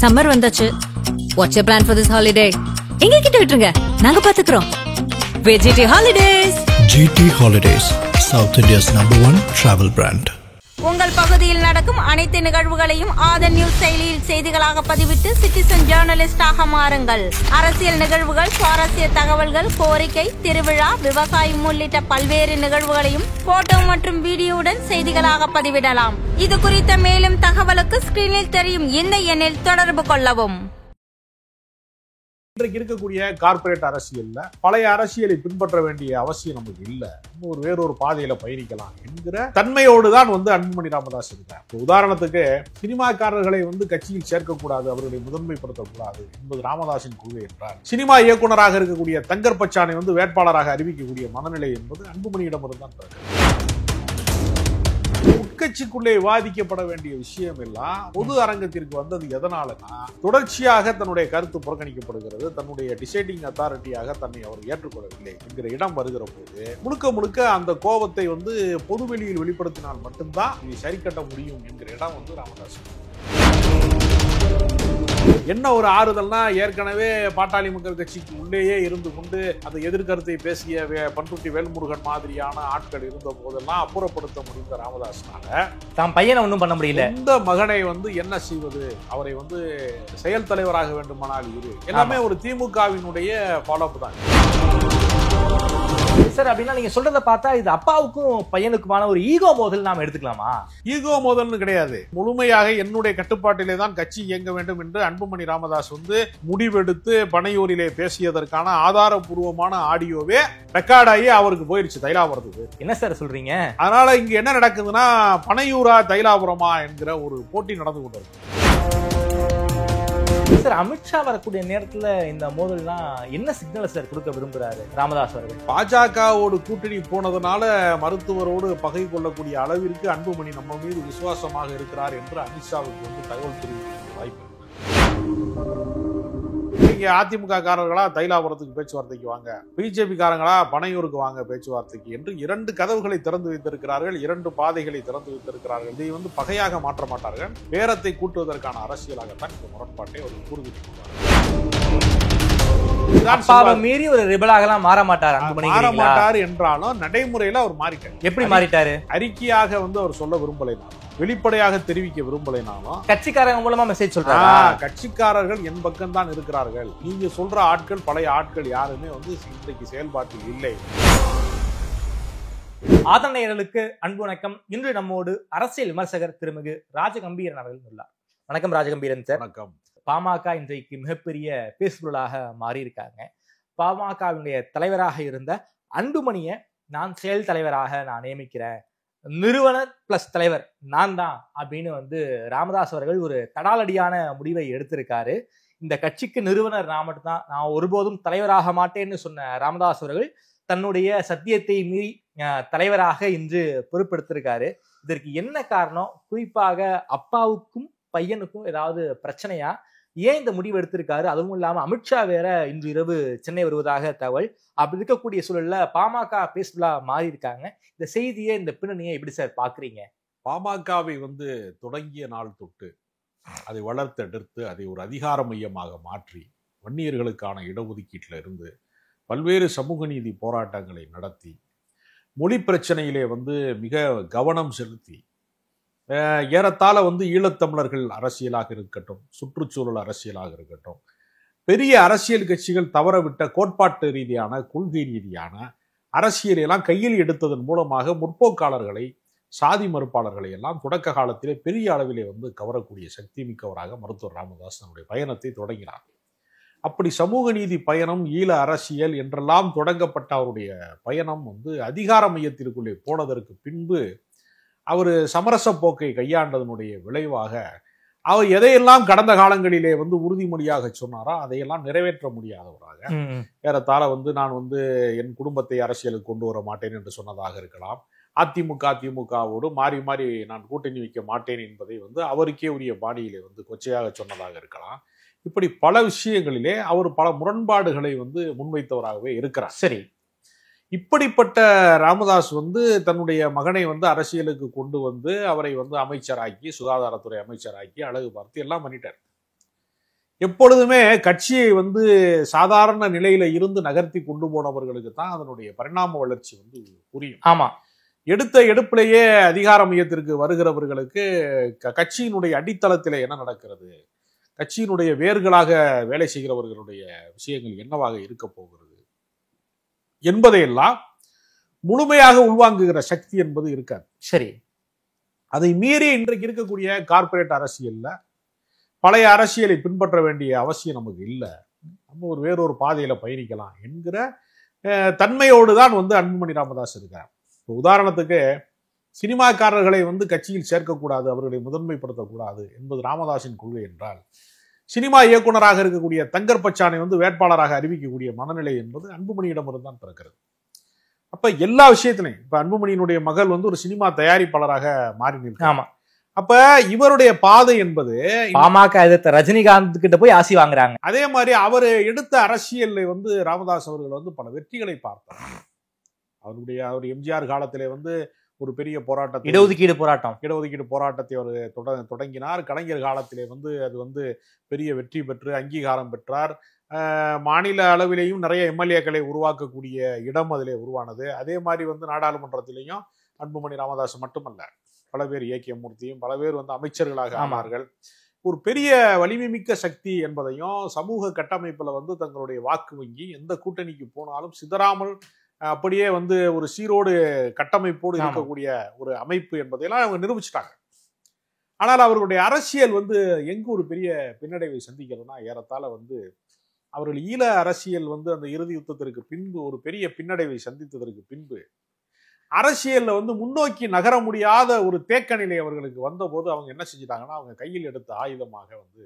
Summer வந்தாச்சு. What's your plan for this holiday? எங்க கிட்ட விட்டுருங்க, நாங்க பாத்துக்கிறோம். VGT Holidays. GT Holidays, South India's #1 travel brand. உங்கள் பகுதியில் நடக்கும் அனைத்து நிகழ்வுகளையும் ஆதன் நியூஸ் செயலியில் செய்திகளாக பதிவிட்டு சிட்டிசன் ஜேர்னலிஸ்டாக மாறுங்கள். அரசியல் நிகழ்வுகள், சுவாரஸ்ய தகவல்கள், கோரிக்கை, திருவிழா, விவசாயம் உள்ளிட்ட பல்வேறு நிகழ்வுகளையும் போட்டோ மற்றும் வீடியோவுடன் செய்திகளாக பதிவிடலாம். இது குறித்த மேலும் தகவலுக்கு ஸ்கிரீனில் தெரியும் இந்த எண்ணில் தொடர்பு கொள்ளவும். இன்றைக்கு இருக்கக்கூடிய கார்பரேட் அரசியல்ல பழைய அரசியலை பின்பற்ற வேண்டிய அவசியம் நமக்கு இல்ல, வேறொரு பாதையில பயணிக்கலாம் என்கிற தன்மையோடு தான் அன்புமணி ராமதாஸ் இருக்கார். உதாரணத்துக்கு சினிமாக்காரர்களை கட்சியில் சேர்க்கக்கூடாது, அவர்களை முதன்மைப்படுத்தக்கூடாது என்பது ராமதாஸின் கொள்கை என்றார். சினிமா இயக்குநராக இருக்கக்கூடிய தங்கர் பச்சானை வேட்பாளராக அறிவிக்கக்கூடிய மனநிலை என்பது அன்புமணியிடமிருந்து தான். உட்கட்சிக்குள்ளே விவாதிக்கப்பட வேண்டிய விஷயம் எல்லாம் பொது அரங்கத்திற்கு வந்தது எதனாலனா, தொடர்ச்சியாக தன்னுடைய கருத்து புறக்கணிக்கப்படுகிறது, தன்னுடைய டிசைடிங் அத்தாரிட்டியாக தன்னை அவர் ஏற்றுக்கொள்ளவில்லை என்கிற இடம் வருகிற போது முழுக்க முழுக்க அந்த கோபத்தை பொதுவெளியில் வெளிப்படுத்தினால் மட்டும்தான் இதை சரி கட்ட முடியும் என்கிற இடம் ராமதாஸ். என்ன ஒரு ஆறுதல்னா, ஏற்கனவே பாட்டாளி மக்கள் கட்சிக்கு உள்ளேயே இருந்து கொண்டு அந்த எதிர்கருத்தை பேசிய பண்ருட்டி வேல்முருகன் மாதிரியான ஆட்கள் இருந்த போதெல்லாம் அப்புறப்படுத்த முடிந்த ராமதாஸ்னால தாம் பையனை ஒன்றும் பண்ண முடியல. இந்த மகனை என்ன செய்வது, அவரை செயல் தலைவராக வேண்டுமானால் இரு, எல்லாமே ஒரு திமுகவினுடைய ஃபாலோஅப் தான் சார். அப்படின்னா நீங்க சொல்றத பார்த்தா இது அப்பாவுக்கும் பையனுக்குமான ஒரு ஈகோ மோதல் நாம எடுத்துக்கலாமா? ஈகோ மோதல்னு கிடையாது, முழுமையாக என்னுடைய கட்டுப்பாட்டிலே தான் கட்சி இயங்க வேண்டும் என்று அன்புமணி ராமதாஸ் முடிவெடுத்து பனையூரிலே பேசியதற்கான ஆதாரபூர்வமான ஆடியோவே ரெக்கார்ட் ஆகி அவருக்கு போயிருச்சு தைலாபுரத்துக்கு. என்ன சார் சொல்றீங்க? அதனால இங்க என்ன நடக்குதுன்னா, பனையூரா தைலாபுரமா என்கிற ஒரு போட்டி நடந்து கொண்டிருக்கு. சார், அமித்ஷா வரக்கூடிய நேரத்துல இந்த மோதல்லாம் என்ன சிக்னல் சார் கொடுக்க விரும்புறாரு ராமதாஸ் அவர்கள்? பாஜகவோடு கூட்டணி போனதுனால மருத்துவரோடு பகை கொள்ளக்கூடிய அளவிற்கு அன்புமணி நம்ம மீது விசுவாசமாக இருக்கிறார் என்று அமித்ஷாவுக்கு தகவல் தெரிவிக்க வாய்ப்பு. நீங்க அதிமுக காரர்களா தைலாபுரத்துக்கு பேச்சுவார்த்தைக்கு வாங்க, பிஜேபி காரங்களா பனையூருக்கு வாங்க பேச்சுவார்த்தைக்கு என்று 2 கதவுகளை திறந்து வைத்திருக்கிறார்கள், 2 பாதைகளை திறந்து வைத்திருக்கிறார்கள். இதை பகையாக மாற்ற மாட்டார்கள், பேரத்தை கூட்டுவதற்கான அரசியலாகத்தான் இந்த முரண்பாட்டை ஒரு கூறுகிறார். மீறி ஒரு ரிபலாகலாம் மாற மாட்டார், மாற மாட்டார் என்றாலும் நடைமுறையில அவர் மாறிட்டார். எப்படி மாறிட்டாரு? அறிக்கையாக அவர் சொல்ல விரும்பலைனாலும், வெளிப்படையாக தெரிவிக்க விரும்பலைனாலும் கட்சிக்காரங்க மூலமா மெசேஜ் சொல்றாங்க. கட்சிக்காரர்கள் என் பக்கம் தான் இருக்கிறார்கள், நீங்க சொல்ற ஆட்கள் பழைய ஆட்கள் யாருமே இன்றைக்கு செயல்பாட்டில் இல்லை. ஆதனையர்களுக்கு அன்பு வணக்கம். இன்று நம்மோடு அரசியல் விமர்சகர் திருமிகு ராஜகம்பீரன் அவர்கள் உள்ளார். வணக்கம் ராஜகம்பீரன் சார். வணக்கம். பாமக இன்றைக்கு மிகப்பெரிய பேசுபொருளாக மாறி இருக்காங்க. பாமகவினுடைய தலைவராக இருந்த அன்புமணியை நான் செயல் தலைவராக நான் நியமிக்கிறேன், நிறுவனர் பிளஸ் தலைவர் நான் தான் அப்படின்னு ராமதாஸ் அவர்கள் ஒரு தடாலடியான முடிவை எடுத்திருக்காரு. இந்த கட்சிக்கு நிறுவனர் நான் மட்டும்தான், நான் ஒருபோதும் தலைவராக மாட்டேன்னு சொன்ன ராமதாஸ் அவர்கள் தன்னுடைய சத்தியத்தை மீறி தலைவராக இன்று பொறுப்பெடுத்திருக்காரு. இதற்கு என்ன காரணம்? குறிப்பாக அப்பாவுக்கும் பையனுக்கும் ஏதாவது பிரச்சனையா? ஏன் இந்த முடிவு எடுத்திருக்காரு? அதுவும் இல்லாம அமித்ஷா வேற இன்று இரவு சென்னை வருவதாக தகவல். அப்படி இருக்கக்கூடிய சூழல்ல பாமக பேசுலா மாறி இருக்காங்க. இந்த செய்தியை, இந்த பின்னணியை எப்படி சார் பாக்குறீங்க? பாமகவை தொடங்கிய நாள் தொட்டு அதை வளர்த்தெடுத்து அதை ஒரு அதிகார மையமாக மாற்றி வன்னியர்களுக்கான இடஒதுக்கீட்டில் இருந்து பல்வேறு சமூக நீதி போராட்டங்களை நடத்தி மொழி பிரச்சனையிலே மிக கவனம் செலுத்தி ஏறத்தாழ ஈழத்தமிழர்கள் அரசியலாக இருக்கட்டும், சுற்றுச்சூழல் அரசியலாக இருக்கட்டும், பெரிய அரசியல் கட்சிகள் தவறவிட்ட கோட்பாட்டு ரீதியான கொள்கை ரீதியான அரசியலையெல்லாம் கையில் எடுத்ததன் மூலமாக முற்போக்காளர்களை, சாதி மறுப்பாளர்களை எல்லாம் தொடக்க காலத்திலே பெரிய அளவிலே கவரக்கூடிய சக்தி மிக்கவராக மருத்துவர் ராமதாஸ் தன்னுடைய பயணத்தை தொடங்கினார். அப்படி சமூக நீதி பயணம், ஈழ அரசியல் என்றெல்லாம் தொடங்கப்பட்ட அவருடைய பயணம் அதிகார மையத்திற்குள்ளே போனதற்கு பின்பு அவர் சமரச போக்கை கையாண்டதனுடைய விளைவாக அவர் எதையெல்லாம் கடந்த காலங்களிலே உறுதிமொழியாக சொன்னாரோ அதையெல்லாம் நிறைவேற்ற முடியாதவராக, ஏறத்தாழ நான் என் குடும்பத்தை அரசியலுக்கு கொண்டு வர மாட்டேன் என்று சொன்னதாக இருக்கலாம், அதிமுகவோடு மாறி மாறி நான் கூட்டணி வைக்க மாட்டேன் என்பதை அவருக்கே உரிய பாணியிலே கொச்சையாக சொன்னதாக இருக்கலாம். இப்படி பல விஷயங்களிலே அவர் பல முரண்பாடுகளை முன்வைத்தவராகவே இருக்கிறார். சரி, இப்படிப்பட்ட ராமதாஸ் தன்னுடைய மகனை அரசியலுக்கு கொண்டு அவரை அமைச்சராக்கி, சுகாதாரத்துறை அமைச்சராக்கி, அழகு பார்த்து எல்லாம் பண்ணிட்டார். எப்பொழுதுமே கட்சியை வந்து சாதாரண நிலையில இருந்து நகர்த்தி கொண்டு போனவர்களுக்கு தான் அதனுடைய பரிணாம வளர்ச்சி வந்து புரியும். ஆமா, எடுத்த எடுப்பிலேயே அதிகார மையத்திற்கு வருகிறவர்களுக்கு கட்சியினுடைய அடித்தளத்திலே என்ன நடக்கிறது, கட்சியினுடைய வேர்களாக வேலை செய்கிறவர்களுடைய விஷயங்கள் என்னவாக இருக்க போகிறது என்பதையெல்லாம் முழுமையாக உள்வாங்குகிற சக்தி என்பது இருக்காது. சரி, அதை மீறி இன்றைக்கு இருக்கக்கூடிய கார்ப்பரேட் அரசியல்ல பழைய அரசியலை பின்பற்ற வேண்டிய அவசியம் நமக்கு இல்லை, நம்ம ஒரு வேறொரு பாதையில பயணிக்கலாம் என்கிற தன்மையோடு தான் வந்து அன்புமணி ராமதாஸ் இருக்கார். உதாரணத்துக்கு சினிமாக்காரர்களை வந்து கட்சியில் சேர்க்கக்கூடாது, அவர்களை முதன்மைப்படுத்தக்கூடாது என்பது ராமதாஸின் கொள்கை என்றால், சினிமா இயக்குனராக இருக்கக்கூடிய தங்கர் பச்சானை வந்து வேட்பாளராக அறிவிக்கக்கூடிய மனநிலை என்பது அன்புமணியிடமிருந்து தான் பிறக்கிறது. அப்ப எல்லா விஷயத்திலையும் இப்ப அன்புமணியினுடைய மகள் வந்து ஒரு சினிமா தயாரிப்பாளராக மாறி நிற்கிறார். ஆமா. அப்ப இவருடைய பாதை என்பது பாமக எதிர்த்த ரஜினிகாந்த் கிட்ட போய் ஆசி வாங்குறாங்க. அதே மாதிரி அவர் எடுத்த அரசியல் வந்து ராமதாஸ் அவர்கள் வந்து பல வெற்றிகளை பார்த்தார். அவர் எம்ஜிஆர் காலத்திலே வந்து ஒரு பெரிய போராட்டத்தை, இடஒதுக்கீடு போராட்டத்தை அவர் தொடங்கினார். கலைஞர் காலத்திலே வந்து அது வந்து பெரிய வெற்றி பெற்று அங்கீகாரம் பெற்றார். மாநில அளவிலேயும் நிறைய எம்எல்ஏக்களை உருவாக்கக்கூடிய இடம் அதிலே உருவானது. அதே மாதிரி வந்து நாடாளுமன்றத்திலையும் அன்புமணி ராமதாஸ் மட்டுமல்ல, பல பேர் ஏகே மூர்த்தியும் பல பேர் வந்து அமைச்சர்களாக ஆனார்கள். ஒரு பெரிய வலிமை மிக்க சக்தி என்பதையும் சமூக கட்டமைப்புல வந்து தங்களுடைய வாக்கு வங்கி எந்த கூட்டணிக்கு போனாலும் சிதறாமல் அப்படியே வந்து ஒரு சீரோடு கட்டமைப்போடு இருக்கக்கூடிய ஒரு அமைப்பு என்பதையெல்லாம் அவங்க நிரூபிச்சிட்டாங்க. ஆனால் அவர்களுடைய அரசியல் வந்து எங்கு ஒரு பெரிய பின்னடைவை சந்திக்கிறதுனா, ஏறத்தாழ வந்து அவர்கள் ஈழ அரசியல் வந்து அந்த இறுதி யுத்தத்திற்கு பின்பு ஒரு பெரிய பின்னடைவை சந்தித்ததற்கு பின்பு அரசியல்ல வந்து முன்னோக்கி நகர முடியாத ஒரு தேக்க நிலை அவர்களுக்கு வந்தபோது அவங்க என்ன செஞ்சிட்டாங்கன்னா, அவங்க கையில் எடுத்த ஆயுதமாக வந்து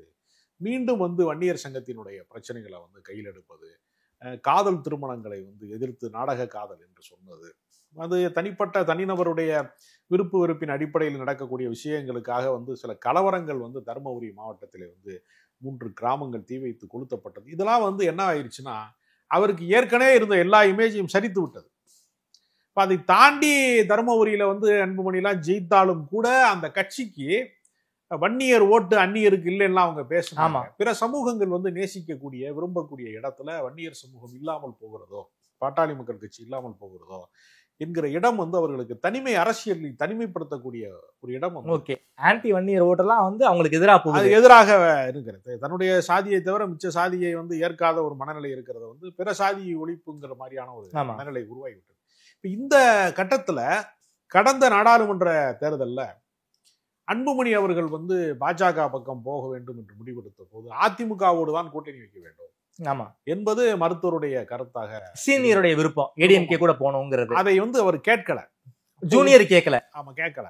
மீண்டும் வந்து வன்னியர் சங்கத்தினுடைய பிரச்சனைகளை வந்து கையில் எடுப்பது, காதல் திருமணங்களை வந்து எதிர்த்து நாடக காதல் என்று சொன்னது, அது தனிப்பட்ட தனிநபருடைய விருப்பு வெறுப்பின் அடிப்படையில் நடக்கக்கூடிய விஷயங்களுக்காக வந்து சில கலவரங்கள் வந்து தருமபுரி மாவட்டத்திலே வந்து 3 கிராமங்கள் தீ வைத்து கொளுத்தப்பட்டது. இதெல்லாம் வந்து என்ன ஆயிடுச்சுன்னா, அவருக்கு ஏற்கனவே இருந்த எல்லா இமேஜையும் சரித்து விட்டது. அதை தாண்டி தருமபுரியில வந்து அன்புமணிலாம் ஜெயித்தாலும் கூட அந்த கட்சிக்கு வன்னியர் ஓட்டு அந்நியருக்கு இல்லைன்னா அவங்க பேசுறாங்க. பிற சமூகங்கள் வந்து நேசிக்கக்கூடிய விரும்பக்கூடிய இடத்துல வன்னியர் சமூகம் இல்லாமல் போகிறதோ, பாட்டாளி மக்கள் கட்சி இல்லாமல் போகிறதோ என்கிற இடம் வந்து அவர்களுக்கு தனிமை அரசியலில் தனிமைப்படுத்தக்கூடிய ஒரு இடம். ஓகே, ஆன்டி வன்னியர் ஓட்டெல்லாம் வந்து அவங்களுக்கு எதிராக இருக்கிறது. தன்னுடைய சாதியை தவிர மிச்ச சாதியை வந்து ஏற்காத ஒரு மனநிலை இருக்கிறத வந்து பிற சாதி ஒழிப்புங்கிற மாதிரியான ஒரு மனநிலை உருவாகிவிட்டது. இந்த கட்டத்துல கடந்த நாடாளுமன்ற தேர்தல்ல அன்புமணி அவர்கள் வந்து பாஜக பக்கம் போக வேண்டும் என்று முடிவெடுத்த போது அதிமுகவோடு தான் கூட்டணி வைக்க வேண்டும் என்பது மருத்துவருடைய கருத்தாக, சீனியருடைய விருப்பம், ஏடிஎம்கே கூட போகணுங்கிறது. அதை வந்து அவர் கேட்கல, ஜூனியர் கேட்கல. ஆமா, கேட்கல.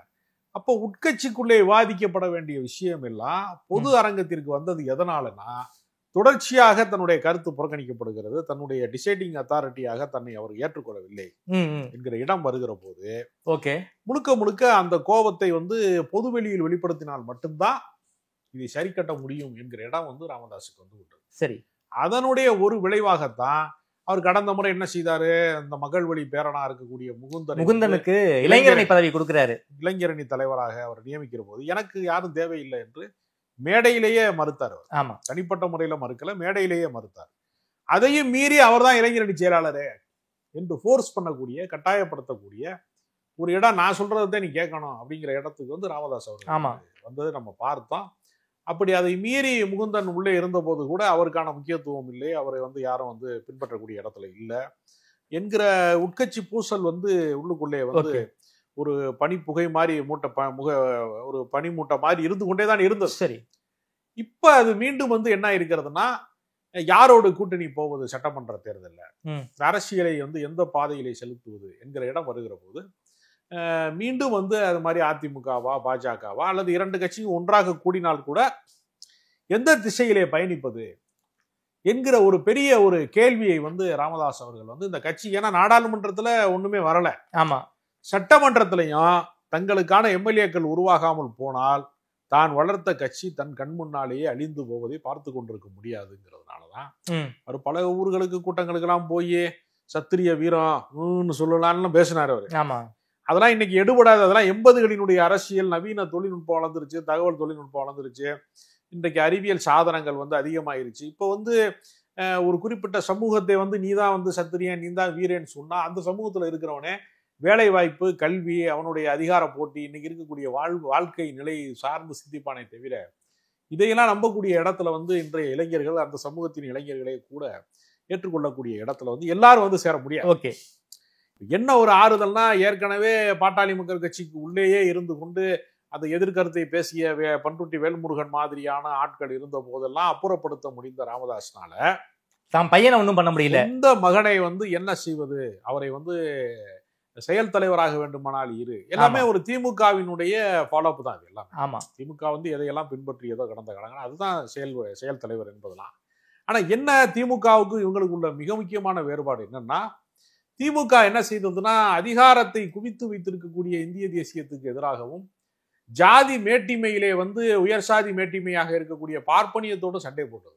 அப்போ உட்கட்சிக்குள்ளே விவாதிக்கப்பட வேண்டிய விஷயம் எல்லாம் பொது அரங்கத்திற்கு வந்தது எதனாலனா, தொடர்ச்சியாக தன்னுடைய கருத்து புறக்கணிக்கப்படுகிறது, தன்னுடைய டிசைடிங் அத்தாரிட்டியாக தன்னை அவர் ஏற்றுக்கொள்ளவில்லை என்கிற இடம் வருகிற போது முழுக்க முழுக்க அந்த கோபத்தை வந்து பொதுவெளியில் வெளிப்படுத்தினால் மட்டும்தான் இதை சரி கட்ட முடியும் என்கிற இடம் வந்து ராமதாஸுக்கு வந்து விட்டது. சரி, அதனுடைய ஒரு விளைவாகத்தான் அவர் கடந்த முறை என்ன செய்தாரு, அந்த மகள்வழி பேரனா இருக்கக்கூடிய முகுந்தனுக்கு இளைஞரணி பதவி கொடுக்கிறாரு. இளைஞரணி தலைவராக அவர் நியமிக்கிற போது எனக்கு யாரும் தேவையில்லை என்று மேடையிலேயே மறுத்தார். ஆமா, தனிப்பட்ட முறையில மறுக்கல, மேடையிலேயே மறுத்தார். அதையும் மீறி அவர் தான் இளைஞரணி செயலாளரே என்று ஃபோர்ஸ் பண்ணக்கூடிய, கட்டாயப்படுத்தக்கூடிய ஒரு இடம், நான் சொல்றதை நீ கேட்கணும் அப்படிங்கிற இடத்துக்கு வந்து ராமதாஸ் அவர் வந்தது நம்ம பார்த்தோம். அப்படி அதை மீறி முகுந்தன் உள்ளே இருந்த போது கூட அவருக்கான முக்கியத்துவம் இல்லை, அவரை வந்து யாரும் வந்து பின்பற்றக்கூடிய இடத்துல இல்லை என்கிற உட்கட்சி பூசல் வந்து உள்ளுக்குள்ளே வந்து ஒரு பனிப்புகை மாதிரி ஒரு பனிமூட்டை மாதிரி இருந்து கொண்டேதான் இருந்தது. சரி, இப்ப அது மீண்டும் வந்து என்ன இருக்கிறதுனா, யாரோடு கூட்டணி போவது சட்டமன்ற தேர்தலில், அரசியலை வந்து எந்த பாதையிலே செலுத்துவது என்கிற இடம் வருகிற போது மீண்டும் வந்து அது மாதிரி அதிமுகவா பாஜகவா அல்லது 2 கட்சியும் ஒன்றாக கூடினால் கூட எந்த திசையிலே பயணிப்பது என்கிற ஒரு பெரிய ஒரு கேள்வியை வந்து ராமதாஸ் அவர்கள் வந்து இந்த கட்சி, ஏன்னா நாடாளுமன்றத்துல ஒண்ணுமே வரல, ஆமா, சட்டமன்றத்திலையும் தங்களுக்கான எம்எல்ஏக்கள் உருவாகாமல் போனால் தான் வளர்த்த கட்சி தன் கண் முன்னாலேயே அழிந்து போவதை பார்த்து கொண்டிருக்க முடியாதுங்கிறதுனாலதான் அவர் பல ஊர்களுக்கு கூட்டங்களுக்கு எல்லாம் போய் சத்திரிய வீரம் சொல்லலாம்னு பேசினார் அவரு. அதெல்லாம் இன்னைக்கு எடுபடாது. அதெல்லாம் 80களினுடைய அரசியல், நவீன தொழில்நுட்பம் வளர்ந்துருச்சு, தகவல் தொழில்நுட்பம் வளர்ந்துருச்சு, இன்றைக்கு அறிவியல் சாதனங்கள் வந்து அதிகமாயிருச்சு. இப்போ வந்து ஒரு குறிப்பிட்ட சமூகத்தை வந்து நீ தான் வந்து சத்திரியன், நீ தான் வீரன்னு சொன்னா அந்த சமூகத்துல இருக்கிறவனே வேலை வாய்ப்பு, கல்வி, அவனுடைய அதிகார போட்டி, இன்னைக்கு இருக்கக்கூடிய வாழ்க்கை நிலை சார்ந்து சிந்திப்பானே தவிர இதையெல்லாம் நம்பக்கூடிய இடத்துல வந்து இன்றைய இளைஞர்கள், அந்த சமூகத்தின் இளைஞர்களே கூட ஏற்றுக்கொள்ளக்கூடிய இடத்துல வந்து எல்லாரும் வந்து சேர முடியாது. ஓகே, என்ன ஒரு ஆறுதல்னா, ஏற்கனவே பாட்டாளி மக்கள் கட்சிக்கு உள்ளேயே இருந்து கொண்டு அந்த எதிர்கருத்தை பேசிய பண்ருட்டி வேல்முருகன் மாதிரியான ஆட்கள் இருந்த போதெல்லாம் அப்புறப்படுத்த முடிந்த ராமதாஸ்னால தான் பையனை ஒன்றும் பண்ண முடியல. இந்த மகனை வந்து என்ன செய்வது, அவரை வந்து செயல் தலைவராக வேண்டுமானால் எல்லாமே ஒரு திமுகவினுடைய ஃபாலோ அப் தான். இது எல்லாம் ஆமா, திமுக வந்து எதையெல்லாம் பின்பற்றியதோ கடந்த காலங்கள் அதுதான் செயல் தலைவர் என்பதெல்லாம். ஆனா என்ன திமுகவுக்கும் இவங்களுக்கு உள்ள மிக முக்கியமான வேறுபாடு என்னன்னா, திமுக என்ன செய்ததுன்னா அதிகாரத்தை குவித்து வைத்திருக்கக்கூடிய இந்திய தேசியத்துக்கு எதிராகவும் ஜாதி மேட்டிமையிலே வந்து உயர் சாதி மேட்டிமையாக இருக்கக்கூடிய பார்ப்பனியத்தோடு சண்டை போட்டது.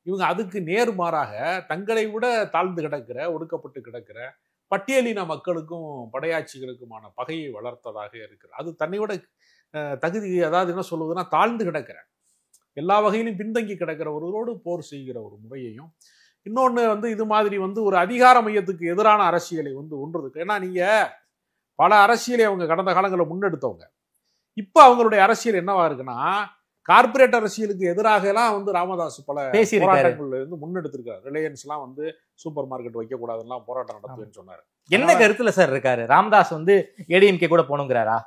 இவங்க அதுக்கு நேர்மாறாக தங்களை விட தாழ்ந்து கிடக்கிற, ஒடுக்கப்பட்டு கிடக்கிற பட்டியலின மக்களுக்கும் படையாட்சிகளுக்குமான பகையை வளர்த்ததாக இருக்கிறது. அது தன்னை விட தகுதி, அதாவது என்ன சொல்லுவதுன்னா தாழ்ந்து கிடக்கிற, எல்லா வகையிலும் பின்தங்கி கிடக்கிறவர்களோடு போர் செய்கிற ஒரு முறையையும், இன்னொன்று வந்து இது மாதிரி வந்து ஒரு அதிகார மையத்துக்கு எதிரான அரசியலை வந்து ஒன்றுருக்கு. ஏன்னா நீங்க பல அரசியலை அவங்க கடந்த காலங்களில் முன்னெடுத்தவங்க. இப்ப அவங்களுடைய அரசியல் என்னவா இருக்குன்னா, கார்பரேட் அரசியலுக்கு எதிராக எல்லாம் வந்து ராமதாஸ் பல போராட்டங்கள்ல இருந்து முன்னெடுத்திருக்காரு. ரிலையன்ஸ் எல்லாம் வந்து சூப்பர் மார்க்கெட் வைக்க கூடாதுன்னா போராட்டம் நடத்துவேன்னு சொன்னாரு. என்ன கருத்துல சார் இருக்காரு ராமதாஸ்? வந்து ஏடிஎம்கே கூட போகணுங்கிறாரா?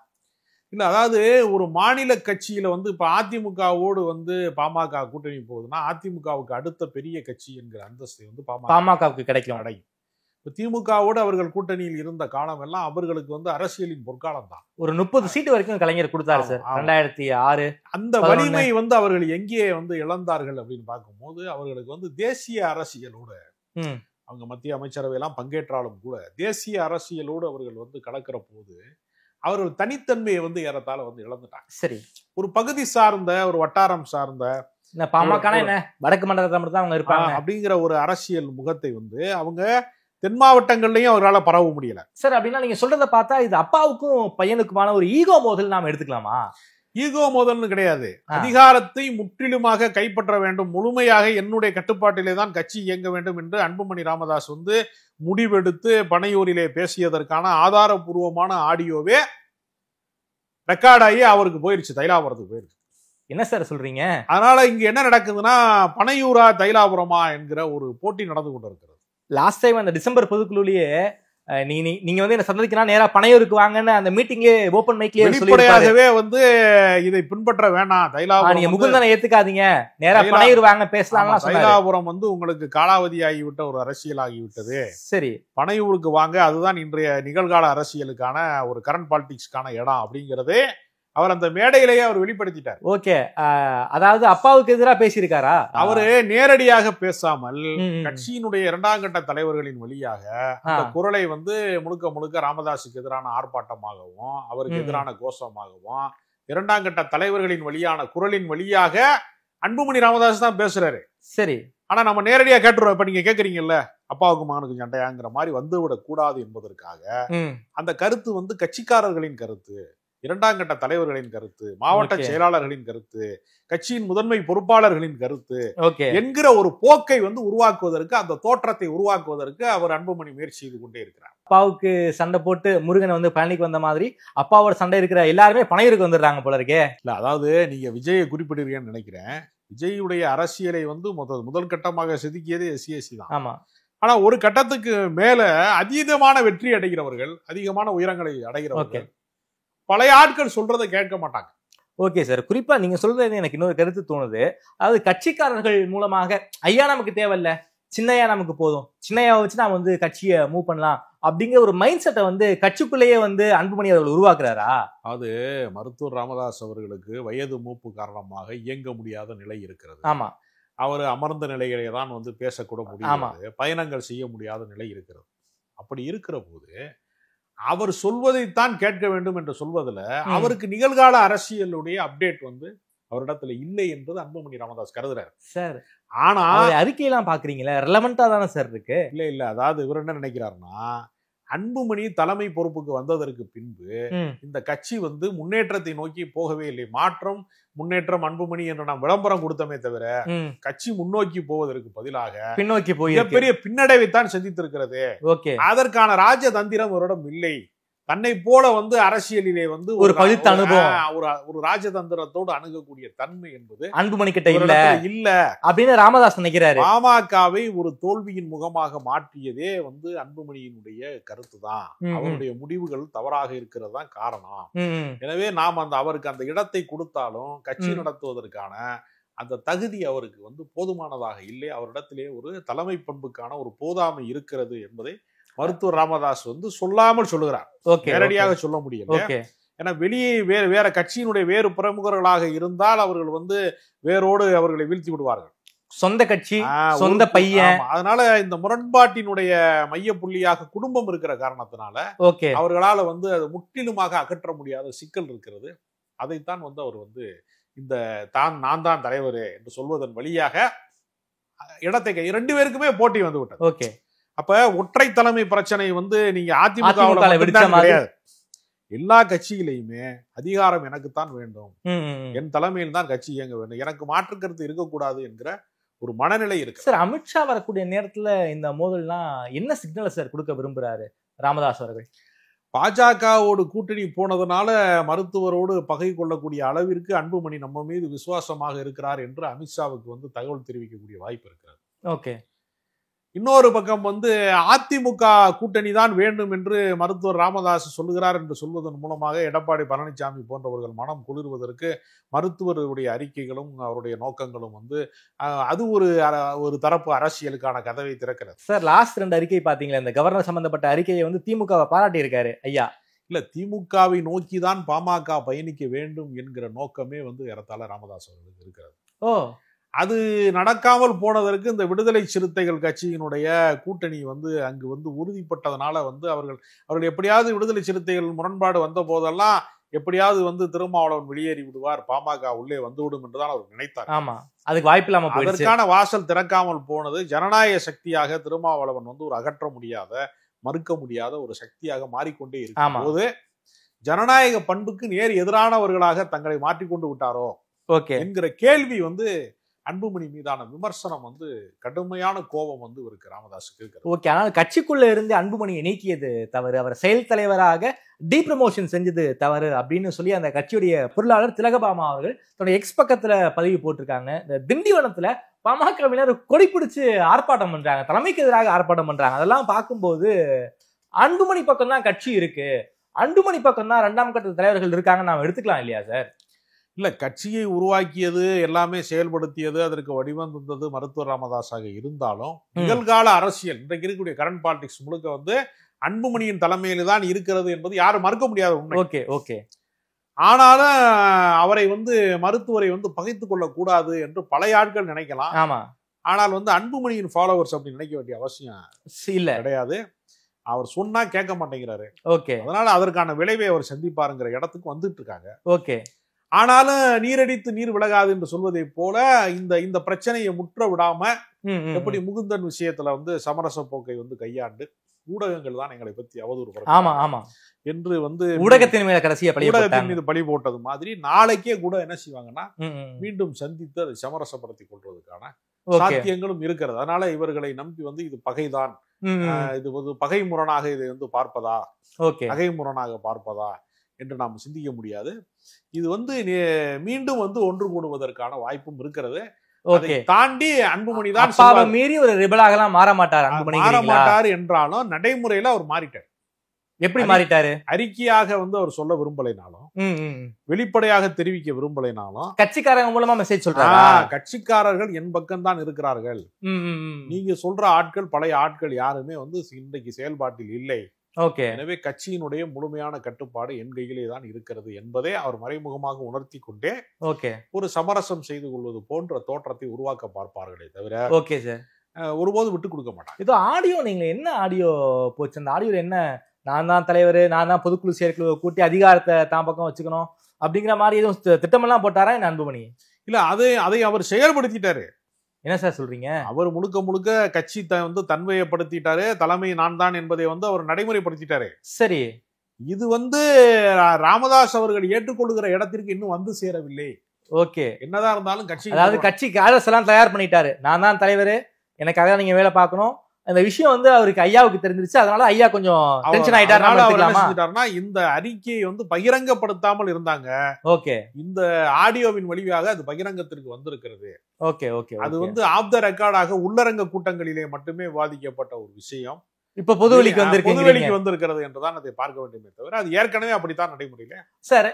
இல்ல, அதாவது ஒரு மாநில கட்சியில வந்து இப்ப அதிமுகவோடு வந்து பாமக கூட்டணி போகுதுன்னா அதிமுகவுக்கு அடுத்த பெரிய கட்சி என்கிற அந்தஸ்து வந்து பாமகவுக்கு கிடைக்கும் அடையும். இப்ப திமுகவோடு அவர்கள் கூட்டணியில் இருந்த காலம் எல்லாம் அவர்களுக்கு வந்து அரசியலின் பொற்காலம் தான். ஒரு 30 சீட்டு வரைக்கும் கலைஞர் கொடுத்தாரு சார் 2006. அந்த வலிமை வந்து அவர்கள் எங்கே வந்து இழந்தார்கள் அப்படின்னு பார்க்கும்போது, அவர்களுக்கு வந்து தேசிய அரசியலோடு அவங்க மத்திய அமைச்சரவை எல்லாம் பங்கேற்றாலும் கூட தேசிய அரசியலோடு அவர்கள் வந்து கலக்கிற போது அவர்கள் தனித்தன்மையை வந்து ஏறத்தாழ வந்து இழந்துட்டாங்க. சரி, ஒரு பகுதி சார்ந்த, ஒரு வட்டாரம் சார்ந்த, பாமக என்ன வடக்கு மண்டலத்தை மட்டும் தான் அவங்க இருப்பாங்க அப்படிங்கிற ஒரு அரசியல் முகத்தை வந்து அவங்க தென் மாவட்டங்கள்லயும் அவரால் பரவ முடியல. சார், அப்படின்னா நீங்க சொல்றதை பார்த்தா இது அப்பாவுக்கும் பையனுக்குமான ஒரு ஈகோ மோதல் நாம எடுத்துக்கலாமா? ஈகோ மோதல்னு கிடையாது. அதிகாரத்தை முற்றிலுமாக கைப்பற்ற வேண்டும், முழுமையாக என்னுடைய கட்டுப்பாட்டிலே தான் கட்சி இயங்க வேண்டும் என்று அன்புமணி ராமதாஸ் வந்து முடிவெடுத்து பனையூரிலே பேசியதற்கான ஆதாரபூர்வமான ஆடியோவே ரெக்கார்டாகி அவருக்கு போயிருச்சு, தைலாபுரத்துக்கு போயிருச்சு. என்ன சார் சொல்றீங்க? அதனால இங்க என்ன நடக்குதுன்னா, பனையூரா தைலாபுரமா என்கிற ஒரு போட்டி நடந்து கொண்டு இருக்கிறது. லாஸ்ட் டைம் அந்த டிசம்பர் பொதுக்குழுலயே நீங்க வந்து என்ன சந்திக்கணும், நேரா பனையூருக்கு வாங்கன்னு அந்த மீட்டிங்கே ஓபன் மைக்லயே வெளிப்படையாகவே வந்து இதை பின்பற்ற வேணாம், தைலாபுரம் நீங்க முகுந்தனை ஏத்துக்காதீங்க, நேரா பனையூர் வாங்க பேசலாம். தைலாபுரம் வந்து உங்களுக்கு காலாவதி ஆகிவிட்ட ஒரு அரசியல் ஆகிவிட்டது. சரி, பனையூருக்கு வாங்க, அதுதான் இன்றைய நிகழ்கால அரசியலுக்கான ஒரு கரண்ட் பாலிடிக்ஸ்க்கான இடம் அப்படிங்கறது அவர் அந்த மேடையிலேயே அவர் வெளிப்படுத்திட்டார். ஓகே, அதாவது அப்பாவுக்கு எதிராக பேசியிருக்காரா? அவரு நேரடியாக பேசாமல் கட்சியினுடைய 2ஆம் கட்ட தலைவர்களின் வழியாக அந்த குரலை வந்து முழுக்க முழுக்க ராமதாஸுக்கு எதிரான ஆர்ப்பாட்டமாகவும் அவருக்கு எதிரான கோஷமாகவும் 2ஆம் கட்ட தலைவர்களின் வழியான குரலின் வழியாக அன்புமணி ராமதாஸ் தான் பேசுறாரு. சரி, ஆனா நம்ம நேரடியா கேட்டுருவோம். இப்ப நீங்க கேக்குறீங்கல்ல, அப்பாவுக்கு மகனுக்கு சண்டையாங்கிற மாதிரி வந்துவிடக் கூடாது என்பதற்காக அந்த கருத்து வந்து கட்சிக்காரர்களின் கருத்து, 2ஆம் கட்ட தலைவர்களின் கருத்து, மாவட்ட செயலாளர்களின் கருத்து, கட்சியின் முதன்மை பொறுப்பாளர்களின் கருத்து என்கிற ஒரு போக்கை வந்து உருவாக்குவதற்கு, அந்த தோற்றத்தை உருவாக்குவதற்கு அவர் அன்புமணி முயற்சி செய்து கொண்டே இருக்கிறார். அப்பாவுக்கு சண்டை போட்டு முருகன் வந்து பழனிக்கு வந்த மாதிரி அப்பாவோட சண்டை இருக்கிற எல்லாருமே பனையூருக்கு வந்துடுறாங்க போல இருக்கே. இல்ல, அதாவது நீங்க விஜயை குறிப்பிடுறீங்கன்னு நினைக்கிறேன். விஜயுடைய அரசியலை வந்து முதல் கட்டமாக செதுக்கியது SCSC தான். ஆமா, ஆனா ஒரு கட்டத்துக்கு மேல அதீதமான வெற்றி அடைகிறவர்கள், அதிகமான உயரங்களை அடைகிறவர்கள் பழைய ஆட்கள் சொல்றதை கேட்க மாட்டாங்க. ஓகே சார், குறிப்பா நீங்க சொல்றது எனக்கு இன்னொரு கருத்து தோணுது. அதாவது கட்சிக்காரர்கள் மூலமாக ஐயா நமக்கு தேவையில்ல, சின்னையா நமக்கு போதும், சின்னையா வச்சு நான் வந்து கட்சியை மூவ் பண்ணலாம் அப்படிங்கிற ஒரு மைண்ட் செட்டை வந்து கட்சிக்குள்ளேயே வந்து அன்புமணி அவர்கள் உருவாக்குறாரா? அது மருத்துவர் ராமதாஸ் அவர்களுக்கு வயது மூப்பு காரணமாக இயங்க முடியாத நிலை இருக்கிறது. ஆமா, அவர் அமர்ந்த நிலையிலே தான் வந்து பேசக்கூட முடியாது, பயணங்கள் செய்ய முடியாத நிலை இருக்கிறது. அப்படி இருக்கிற போது அவர் சொல்வதைத்தான் கேட்க வேண்டும் என்று சொல்வதில் அவருக்கு நிகழ்கால அரசியலுடைய அப்டேட் வந்து அவரிடத்துல இல்லை என்பது அன்புமணி ராமதாஸ் கருதுறாரு சார். ஆனா அறிக்கையெல்லாம் பாக்குறீங்களா, ரெலவெண்டா தானே சார் இருக்கு? இல்ல, அதாவது இவர் என்ன நினைக்கிறாருன்னா, அன்புமணி தலைமை பொறுப்புக்கு வந்ததற்கு பின்பு இந்த கட்சி வந்து முன்னேற்றத்தை நோக்கி போகவே இல்லை. மாற்றம், முன்னேற்றம், அன்புமணி என்று நாம் விளம்பரம் கொடுத்தமே தவிர கட்சி முன்னோக்கி போவதற்கு பதிலாக பின்னோக்கி போய் மிகப்பெரிய பின்னடைவைத்தான் சந்தித்திருக்கிறது. அதற்கான ராஜதந்திரம் அவரிடம் இல்லை. தன்னை போல வந்து அரசியலிலே வந்து ஒரு பழுத்த அனுபவம், ஒரு ராஜதந்திரத்தோடு அணுகக்கூடிய தன்மை என்பது அன்புமணி கிட்ட இல்ல அப்படின்னு ராமதாஸ் நினைக்கிறாரு. பாமகவை ஒரு தோல்வியின் முகமாக மாற்றியதே வந்து அன்புமணியினுடைய கருத்து தான். அவருடைய முடிவுகள் தவறாக இருக்கிறது தான் காரணம். எனவே நாம் அவருக்கு அந்த இடத்தை கொடுத்தாலும் கட்சி நடத்துவதற்கான அந்த தகுதி அவருக்கு வந்து போதுமானதாக இல்லை. அவரிடத்திலே ஒரு தலைமை பண்புக்கான ஒரு போதாமை இருக்கிறது என்பதை மருத்துவர் ராமதாஸ் வந்து சொல்லாமல் சொல்லுகிறார். நேரடியாக சொல்ல முடியல. ஏன்னா வெளியே வேற கட்சியினுடைய வேறு பிரமுகர்களாக இருந்தால் அவர்கள் வந்து வேரோடு அவர்களை வீழ்த்தி விடுவார்கள். சொந்த கட்சி, சொந்த பையன். அதனால இந்த முரண்பாட்டினுடைய மைய புள்ளியாக குடும்பம் இருக்கிற காரணத்தினால அவர்களால வந்து அது முற்றிலுமாக அகற்ற முடியாத சிக்கல் இருக்கிறது. அதைத்தான் வந்து அவர் வந்து இந்த நான் தான் தலைவர் என்று சொல்வதன் வழியாக இடத்தை 2 பேருக்குமே போட்டி வந்து விட்டது. அப்ப ஒற்றை தலைமை பிரச்சனை வந்து நீங்க அதிமுக கிடையாது. எல்லா கட்சியிலையுமே அதிகாரம் எனக்குத்தான் வேண்டும், என் தலைமையில் தான் கட்சி இயங்க வேண்டும், எனக்கு மாற்று கருத்து இருக்கக்கூடாது என்கிற ஒரு மனநிலை இருக்கு. சார், அமித்ஷா வரக்கூடிய நேரத்துல இந்த மோதல்லாம் என்ன சிக்னல் சார் கொடுக்க விரும்புறாரு ராமதாஸ் அவர்கள்? பாஜகவோடு கூட்டணி போனதுனால மருத்துவரோடு பகை கொள்ளக்கூடிய அளவிற்கு அன்புமணி நம்ம மீது விசுவாசமாக இருக்கிறார் என்று அமித்ஷாவுக்கு வந்து தகவல் தெரிவிக்கக்கூடிய வாய்ப்பு இருக்கிறது. இன்னொரு பக்கம் வந்து அதிமுக கூட்டணி தான் வேண்டும் என்று மருத்துவர் ராமதாஸ் சொல்லுகிறார் என்று சொல்வதன் மூலமாக எடப்பாடி பழனிசாமி போன்றவர்கள் மனம் குளிர்வதற்கு மருத்துவருடைய அறிக்கைகளும் அவருடைய நோக்கங்களும் வந்து அது ஒரு தரப்பு அரசியலுக்கான கதவை திறக்கிறது. சார், லாஸ்ட் 2 அறிக்கை பாத்தீங்களா? இந்த கவர்னர் சம்பந்தப்பட்ட அறிக்கையை வந்து திமுக பாராட்டி இருக்காரு ஐயா. இல்ல, திமுகவை நோக்கி தான் பாமக பயணிக்க வேண்டும் என்கிற நோக்கமே வந்து ஏறத்தாழ ராமதாஸ் அவர்களுக்கு இருக்கிறது. அது நடக்காமல் போனதற்கு இந்த விடுதலை சிறுத்தைகள் கட்சியினுடைய கூட்டணி வந்து அங்கு வந்து உறுதிப்பட்டதனால வந்து அவர்கள் எப்படியாவது விடுதலை சிறுத்தைகள் முரண்பாடு வந்த போதெல்லாம் எப்படியாவது வந்து திருமாவளவன் வெளியேறி விடுவார், பாமக உள்ளே வந்துவிடும் என்றுதான் அவர் நினைத்தார். ஆமா, அதுக்கு வாய்ப்பு இல்லாம அதற்கான வாசல் திறக்காமல் போனது. ஜனநாயக சக்தியாக திருமாவளவன் வந்து ஒரு அகற்ற முடியாத, மறுக்க முடியாத ஒரு சக்தியாக மாறிக்கொண்டே இருக்கும் போது ஜனநாயக பண்புக்கு நேர் எதிரானவர்களாக தங்களை மாற்றிக்கொண்டு விட்டாரோ என்கிற கேள்வி வந்து அன்புமணி மீதான விமர்சனம் வந்து கடுமையான கோபம் வந்து இருக்கு ராமதாஸுக்கு இருக்கு. ஆனால் கட்சிக்குள்ள இருந்து அன்புமணியை நீக்கியது தவறு, அவர் செயல் தலைவராக டீப்ரமோஷன் செஞ்சது தவறு அப்படின்னு சொல்லி அந்த கட்சியுடைய பொருளாளர் திலகபாமா அவர்கள் தன்னுடைய எக்ஸ் பக்கத்துல பதிவு போட்டிருக்காங்க. இந்த திண்டிவனத்துல பாமகவினர் கொடி பிடிச்சு ஆர்ப்பாட்டம் பண்றாங்க, தலைமைக்கு எதிராக ஆர்ப்பாட்டம் பண்றாங்க. அதெல்லாம் பார்க்கும்போது அன்புமணி பக்கம் தான் கட்சி இருக்கு, அன்புமணி பக்கம் தான் 2ஆம் கட்ட தலைவர்கள் இருக்காங்க நாம் எடுத்துக்கலாம் இல்லையா சார்? இல்ல, கட்சியை உருவாக்கியது, எல்லாமே செயல்படுத்தியது, அதற்கு வடிவம் தந்தது மருத்துவர் ராமதாஸாக இருந்தாலும் நிகழ்கால அரசியல் இன்றைக்கு இருக்கக்கூடிய கரண்ட் பாலிடிக்ஸ் முழுக்க வந்து அன்புமணியின் தலைமையில தான் இருக்கிறது என்பது யாரும் மறுக்க முடியாத உண்மை. ஆனாலும் அவரை வந்து மருத்துவரை வந்து பகைத்துக் கொள்ள கூடாது என்று பழைய ஆட்கள் நினைக்கலாம். ஆனால் வந்து அன்புமணியின் ஃபாலோவர்ஸ் அப்படி நினைக்க வேண்டிய அவசியம் கிடையாது. அவர் சொன்னா கேட்க மாட்டேங்கிறாரு. அதனால அதற்கான விளைவை அவர் சந்திப்பாருங்கிற இடத்துக்கு வந்துட்டு இருக்காங்க. ஆனாலும் நீரடித்து நீர் விலகாது என்று சொல்வதை போல இந்த பிரச்சனையை முற்ற விடாம எப்படி முகுந்தன் விஷயத்துல வந்து சமரச போக்கை வந்து கையாண்டு ஊடகங்கள் தான் எங்களை பத்தி அவதூறு என்று வந்து ஊடகத்தின் மீது பழி போட்டது மாதிரி நாளைக்கே கூட என்ன செய்வாங்கன்னா மீண்டும் சந்தித்து அதை சமரசப்படுத்தி கொள்வதற்கான சாத்தியங்களும் இருக்கிறது. அதனால இவர்களை நம்பி வந்து இது பகைதான், இது வந்து பகை முரணாக இதை வந்து பார்ப்பதா, பகை முரணாக பார்ப்பதா என்று நாம் சிந்திக்க முடியாது. இது வந்து மீண்டும் வந்து ஒன்று கூடுவதற்கான வாய்ப்பும் இருக்கிறது. தாண்டி அன்புமணி தான் மீறி ஒரு ரிபலாகலாம் மாற மாட்டார் என்றாலும் நடைமுறையில அவர் மாறிட்டார். எப்படி மாறிட்டாரு? அறிக்கையாக வந்து அவர் சொல்ல விரும்பலைனாலும், வெளிப்படையாக தெரிவிக்க விரும்பலைனாலும் கட்சிக்காரங்க மூலமா மெசேஜ் சொல்றாங்க. கட்சிக்காரர்கள் என் பக்கம் தான் இருக்கிறார்கள், நீங்க சொல்ற ஆட்கள் பழைய ஆட்கள் யாருமே வந்து இன்றைக்கு செயல்பாட்டில் இல்லை, எனவே கட்சியினுடைய முழுமையான கட்டுப்பாடு என் கையிலே தான் இருக்கிறது என்பதை அவர் மறைமுகமாக உணர்த்தி கொண்டே ஒரு சமரசம் செய்து கொள்வது போன்ற தோற்றத்தை உருவாக்க பார்ப்பார்களே தவிர ஒருபோது விட்டு கொடுக்க மாட்டாங்க. இது ஆடியோ, நீங்க என்ன ஆடியோ போச்சு? அந்த ஆடியோல என்ன, நான் தான் தலைவர், நான் தான் பொதுக்குழு செயற்குழு கூட்டி அதிகாரத்தை தான் பக்கம் வச்சுக்கணும் அப்படிங்கிற மாதிரி எதுவும் திட்டமெல்லாம் போட்டாரா என்ன அன்புமணி? இல்ல, அதை அவர் செயல்படுத்திட்டாரு. என்ன சார் சொல்றீங்க? அவர் முழுக்க முழுக்க கட்சி வந்து தன்மையப்படுத்திட்டாரு, தலைமை நான் தான் என்பதை வந்து அவர் நடைமுறைப்படுத்திட்டாரு. சரி, இது வந்து ராமதாஸ் அவர்கள் ஏற்றுக்கொள்கிற இடத்திற்கு இன்னும் வந்து சேரவில்லை. ஓகே. என்னதான் இருந்தாலும் கட்சி, அதாவது கட்சிக்கு ஆர்எஸ் எல்லாம் தயார் பண்ணிட்டாரு. நான் தான் தலைவர், எனக்காக நீங்க வேலை பார்க்கணும். அந்த விஷயம் வந்து அவருக்கு ஐயாவுக்கு தெரிஞ்சிருச்சு. அதனால ஐயா கொஞ்சம் டென்ஷன் ஆயிட்டாருன்னா இந்த அறிக்கையை வந்து பகிரங்கப்படுத்தாமல் இருந்தாங்க. ஓகே. இந்த ஆடியோவின் வழியாக அது பகிரங்கத்திற்கு வந்திருக்கிறது. Okay okay. அது வந்து ஆஃப் த ரெக்கார்டாக உள்ளரங்க கூட்டங்களிலே மட்டுமே விவாதிக்கப்பட்ட ஒரு விஷயம் இப்ப பொதுவெளிக்கு வந்திருக்கிறது என்றுதான் அதை பார்க்க வேண்டுமே தவிர அது ஏற்கனவே அப்படித்தான் நடைமுறையில. சார்,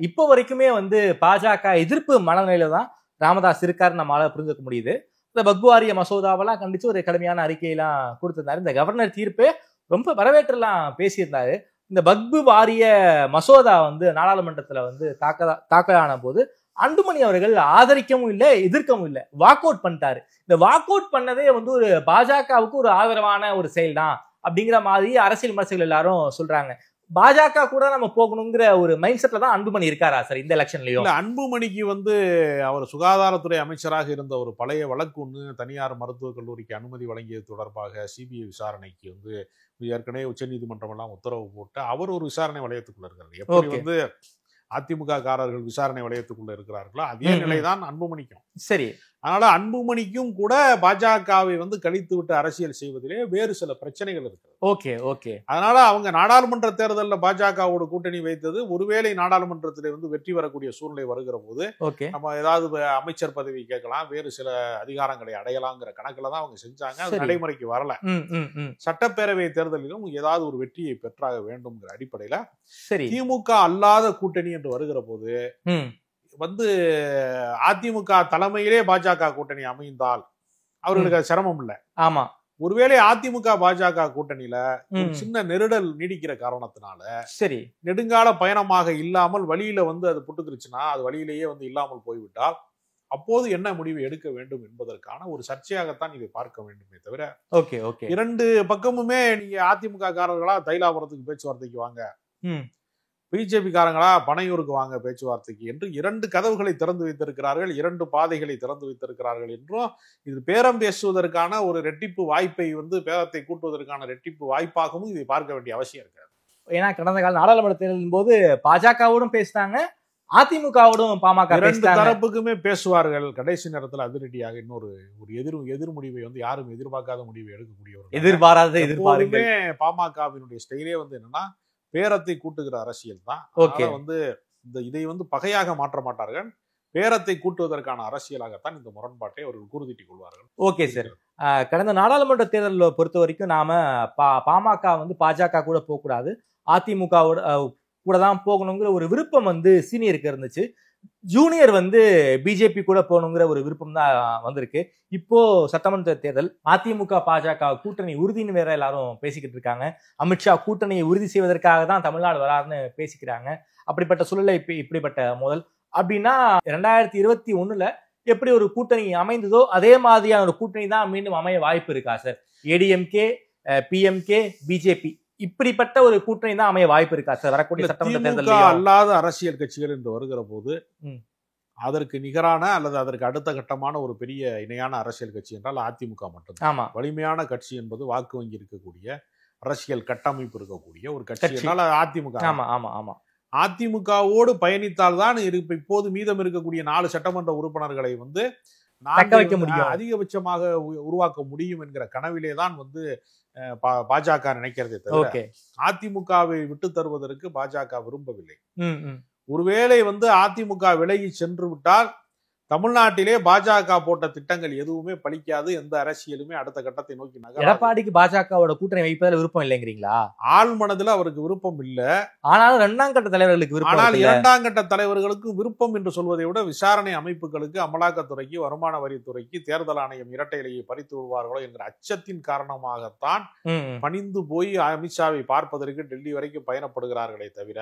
இப்போ வரைக்குமே வந்து பாஜக எதிர்ப்பு மனநிலையில தான் ராமதாஸ் இருக்காரு, நம்மளால புரிஞ்சுக்க முடியுது. இந்த வக்பு வாரிய மசோதாவெல்லாம் கண்டிச்சு ஒரு கடுமையான அறிக்கையெல்லாம் கொடுத்திருந்தாரு. இந்த கவர்னர் தீர்ப்பு ரொம்ப வரவேற்றெல்லாம் பேசியிருந்தாரு. இந்த வக்பு வாரிய மசோதா வந்து நாடாளுமன்றத்துல வந்து தாக்கலான போது அன்புமணி அவர்கள் ஆதரிக்கவும் இல்லை, எதிர்க்கவும் இல்லை, வாக் அவுட் பண்ணிட்டாரு. இந்த வாக் அவுட் பண்ணதே வந்து ஒரு பாஜகவுக்கு ஒரு ஆதரவான ஒரு செயல் தான் அப்படிங்கிற மாதிரி அரசியல் விமர்சகர்கள் எல்லாரும் சொல்றாங்க. பாஜக கூட நம்ம போகணுங்கிற ஒரு மைண்ட் செட்ல தான் அன்புமணி இருக்காரா சார் இந்த எலெக்ஷன்லயும்? அன்புமணிக்கு வந்து அவர் சுகாதாரத்துறை அமைச்சராக இருந்த ஒரு பழைய வழக்கு ஒன்று தனியார் மருத்துவக் கல்லூரிக்கு அனுமதி வழங்கியது தொடர்பாக சிபிஐ விசாரணைக்கு வந்து ஏற்கனவே உச்சநீதிமன்றம் எல்லாம் உத்தரவு போட்டு அவர் ஒரு விசாரணை வளையத்துக்குள்ள இருக்காரு. எப்படி வந்து அதிமுக காரர்கள் விசாரணை வளையத்துக்குள்ள இருக்கிறார்களோ அதே நிலைதான் அன்புமணிக்கும். சரி, அதனால அன்புமணிக்கும் கூட பாஜகவை வந்து கழித்து விட்டு அரசியல் செய்வதிலே வேறு சில பிரச்சனைகள் இருக்கு. Okay okay. அதனால அவங்க நாடாளுமன்ற தேர்தலில் பாஜகவோட கூட்டணி வைத்தது ஒருவேளை நாடாளுமன்றத்திலே வந்து வெற்றி வரக்கூடிய சூழ்நிலை வருகிற போது நம்ம ஏதாவது அமைச்சர் பதவி கேட்கலாம், வேறு சில அதிகாரங்களை அடையலாங்கிற கணக்குல தான் அவங்க செஞ்சாங்க. அது நடைமுறைக்கு வரல. சட்டப்பேரவை தேர்தலிலும் ஏதாவது ஒரு வெற்றியை பெற்றாக வேண்டும்ங்கிற அடிப்படையில திமுக அல்லாத கூட்டணி என்று வருகிற போது வந்து அதிமுக தலைமையிலே பாஜக கூட்டணி அமைந்தால் அவர்களுக்கு அது சிரமம் இல்லை. ஆமா, ஒருவேளை அதிமுக பாஜக கூட்டணியில சின்ன நெருடல் நீடிக்கிற காரணத்தினால சரி நெடுங்கால பயணமாக இல்லாமல் வழியில வந்து அது புட்டுக்கிருச்சுன்னா அது வழியிலேயே வந்து இல்லாமல் போய்விட்டால் அப்போது என்ன முடிவு எடுக்க வேண்டும் என்பதற்கான ஒரு சர்ச்சையாகத்தான் இதை பார்க்க வேண்டுமே தவிர ஓகே ஓகே இரண்டு பக்கமுமே நீங்க அதிமுக காரர்களா தைலாபுரத்துக்கு பேச்சுவார்த்தைக்கு வாங்க, பிஜேபி காரங்களா பனையூருக்கு வாங்க பேச்சுவார்த்தைக்கு என்று இரண்டு கதவுகளை திறந்து வைத்திருக்கிறார்கள், இரண்டு பாதைகளை திறந்து வைத்திருக்கிறார்கள் என்றும் இது பேரம் பேசுவதற்கான ஒரு ரெட்டிப்பு வாய்ப்பை வந்து பேரத்தை கூட்டுவதற்கான ரெட்டிப்பு வாய்ப்பாகவும் இதை பார்க்க வேண்டிய அவசியம் இருக்காது. ஏன்னா கடந்த கால நாடாளுமன்ற தேர்தலின் போது பாஜகவோடும் பேசினாங்க, அதிமுகவோடும் பாமக இரண்டு தரப்புக்குமே பேசுவார்கள். கடைசி நேரத்தில் அதிரடியாக இன்னொரு எதிர் முடிவை வந்து யாரும் எதிர்பார்க்காத முடிவை எடுக்கக்கூடியவர்கள், எதிர்பாராத பாமகவினுடைய ஸ்டைலே வந்து என்னன்னா பேரத்தை கூட்டுகிற அரசியல் தான். வந்து இதை வந்து பகையாக மாற்ற மாட்டார்கள், பேரத்தை கூட்டுவதற்கான அரசியலாகத்தான் இந்த முரண்பாட்டை அவர்கள் கூறுதிட்டிக் கொள்வார்கள். ஓகே சார், கடந்த நாடாளுமன்ற தேர்தலில் பொறுத்த வரைக்கும் நாம பாமக வந்து பாஜக கூட போகக்கூடாது, அதிமுக கூட தான் போகணுங்கிற ஒரு விருப்பம் வந்து சீனியருக்கு இருந்துச்சு. ஜூனியர் வந்து பிஜேபி கூட போகணுங்கிற ஒரு விருப்பம் தான் வந்திருக்கு. இப்போ சட்டமன்ற தேர்தல் அதிமுக பாஜக கூட்டணி உறுதின்னு வேற எல்லாரும் பேசிக்கிட்டு இருக்காங்க. அமித்ஷா கூட்டணியை உறுதி செய்வதற்காக தான் தமிழ்நாடு வராருன்னு பேசிக்கிறாங்க. அப்படிப்பட்ட சூழலை இப்படிப்பட்ட மோதல் அப்படின்னா 2021 எப்படி ஒரு கூட்டணி அமைந்ததோ அதே மாதிரியான ஒரு கூட்டணி தான் மீண்டும் அமைய வாய்ப்பு இருக்கா சார்? ஏடிஎம்கே, பிஎம்கே, பிஜேபி இப்படிப்பட்ட ஒரு கூட்டணி தான் அமைய வாய்ப்பு இருக்கா சார் வரக்கூடிய சட்டமன்ற தேர்தலில்? அல்லாத அரசியல் கட்சிகள் என்று வருகிற போது அதற்கு நிகரான அல்லது அதற்கு அடுத்த கட்டமான ஒரு பெரிய இணையான அரசியல் கட்சி என்றால் அதிமுக மட்டும். வலிமையான கட்சி என்பது வாக்கு வங்கி இருக்கக்கூடிய அரசியல் கட்டமைப்பு இருக்கக்கூடிய ஒரு கட்சி என்றால் அதிமுக. அதிமுகவோடு பயணித்தால்தான் இப்போது மீதம் இருக்கக்கூடிய 4 சட்டமன்ற உறுப்பினர்களை வந்து அதிகபட்சமாக உருவாக்க முடியும் என்கிற கனவிலே தான் வந்து பாஜக நினைக்கிறதே தவிர அதிமுகவை விட்டு தருவதற்கு பாஜக விரும்பவில்லை. ஒருவேளை வந்து அதிமுக விலகி சென்று விட்டால் தமிழ்நாட்டிலே பாஜக போட்ட திட்டங்கள் எதுவுமே பலிக்காது, எந்த அரசியலுமே அடுத்த கட்டத்தை நோக்கி நகராது. எடப்பாடிக்கு பாஜகவோட கூட்டணி வைப்பதில் விருப்பம் இல்லைங்கிறீங்களா? ஆள் மனதில் அவருக்கு விருப்பம் இல்ல, ஆனாலும் இரண்டாம் கட்ட தலைவர்களுக்கு விருப்பம். ஆனால் இரண்டாம் கட்ட தலைவர்களுக்கு விருப்பம் என்று சொல்வதை விட விசாரணை அமைப்புகளுக்கு, அமலாக்கத்துறைக்கு, வருமான வரித்துறைக்கு, தேர்தல் ஆணையம் இரட்டை இலையை பறித்து விடுவார்களோ என்கிற அச்சத்தின் காரணமாகத்தான் பணிந்து போய் அமித்ஷாவை பார்ப்பதற்கு டெல்லி வரைக்கும் பயணப்படுகிறார்களே தவிர